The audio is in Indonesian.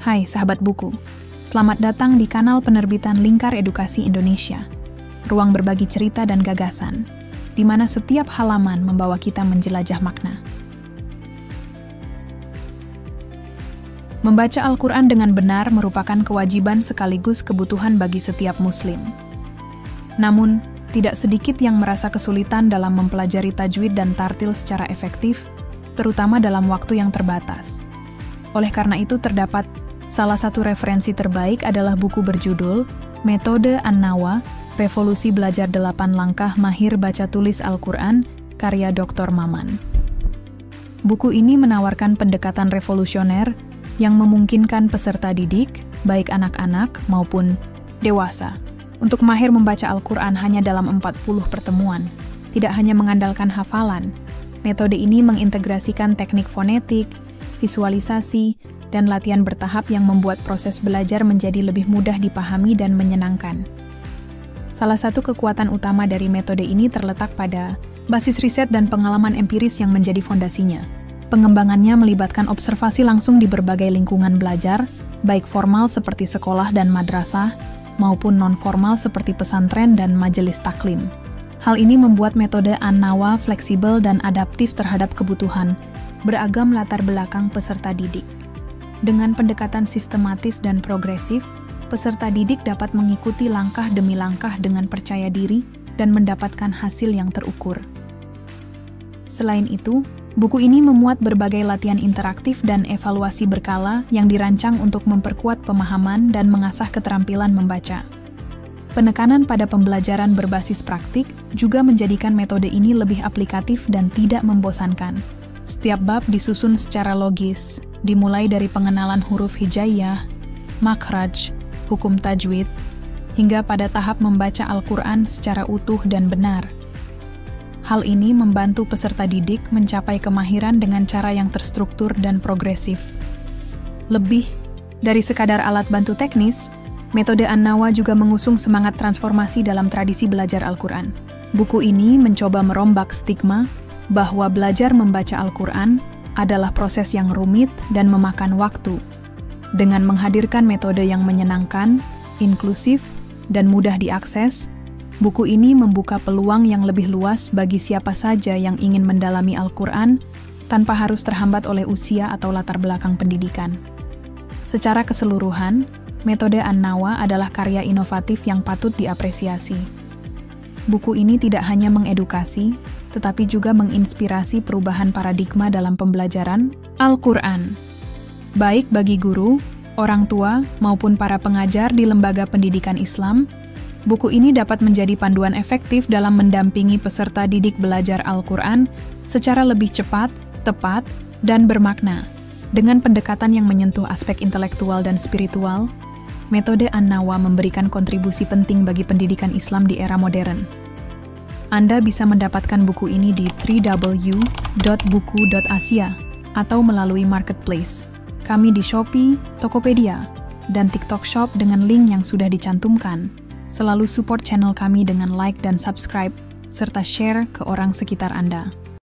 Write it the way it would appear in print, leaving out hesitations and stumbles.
Hai sahabat buku, selamat datang di kanal penerbitan Lingkar Edukasi Indonesia, ruang berbagi cerita dan gagasan, di mana setiap halaman membawa kita menjelajah makna. Membaca Al-Quran dengan benar merupakan kewajiban sekaligus kebutuhan bagi setiap muslim. Namun, tidak sedikit yang merasa kesulitan dalam mempelajari tajwid dan tartil secara efektif, terutama dalam waktu yang terbatas. Oleh karena itu terdapat salah satu referensi terbaik adalah buku berjudul Metode An-Nawa, Revolusi Belajar 8 Langkah Mahir Baca Tulis Al-Quran, karya Dr. Maman. Buku ini menawarkan pendekatan revolusioner yang memungkinkan peserta didik, baik anak-anak maupun dewasa, untuk mahir membaca Al-Quran hanya dalam 40 pertemuan. Tidak hanya mengandalkan hafalan, metode ini mengintegrasikan teknik fonetik, visualisasi, dan latihan bertahap yang membuat proses belajar menjadi lebih mudah dipahami dan menyenangkan. Salah satu kekuatan utama dari metode ini terletak pada basis riset dan pengalaman empiris yang menjadi fondasinya. Pengembangannya melibatkan observasi langsung di berbagai lingkungan belajar, baik formal seperti sekolah dan madrasah, maupun non-formal seperti pesantren dan majelis taklim. Hal ini membuat metode An-Nawa fleksibel dan adaptif terhadap kebutuhan beragam latar belakang peserta didik. Dengan pendekatan sistematis dan progresif, peserta didik dapat mengikuti langkah demi langkah dengan percaya diri dan mendapatkan hasil yang terukur. Selain itu, buku ini memuat berbagai latihan interaktif dan evaluasi berkala yang dirancang untuk memperkuat pemahaman dan mengasah keterampilan membaca. Penekanan pada pembelajaran berbasis praktik juga menjadikan metode ini lebih aplikatif dan tidak membosankan. Setiap bab disusun secara logis, dimulai dari pengenalan huruf hijaiyah, makhraj, hukum tajwid, hingga pada tahap membaca Al-Quran secara utuh dan benar. Hal ini membantu peserta didik mencapai kemahiran dengan cara yang terstruktur dan progresif. Lebih dari sekadar alat bantu teknis, metode An-Nawa juga mengusung semangat transformasi dalam tradisi belajar Al-Quran. Buku ini mencoba merombak stigma bahwa belajar membaca Al-Quran adalah proses yang rumit dan memakan waktu. Dengan menghadirkan metode yang menyenangkan, inklusif, dan mudah diakses, buku ini membuka peluang yang lebih luas bagi siapa saja yang ingin mendalami Al-Quran tanpa harus terhambat oleh usia atau latar belakang pendidikan. Secara keseluruhan, metode An-Nawa adalah karya inovatif yang patut diapresiasi. Buku ini tidak hanya mengedukasi, tetapi juga menginspirasi perubahan paradigma dalam pembelajaran Al-Quran. Baik bagi guru, orang tua, maupun para pengajar di lembaga pendidikan Islam, buku ini dapat menjadi panduan efektif dalam mendampingi peserta didik belajar Al-Quran secara lebih cepat, tepat, dan bermakna. Dengan pendekatan yang menyentuh aspek intelektual dan spiritual, metode An-Nawa memberikan kontribusi penting bagi pendidikan Islam di era modern. Anda bisa mendapatkan buku ini di www.buku.asia atau melalui marketplace. Kami di Shopee, Tokopedia, dan TikTok Shop dengan link yang sudah dicantumkan. Selalu support channel kami dengan like dan subscribe, serta share ke orang sekitar Anda.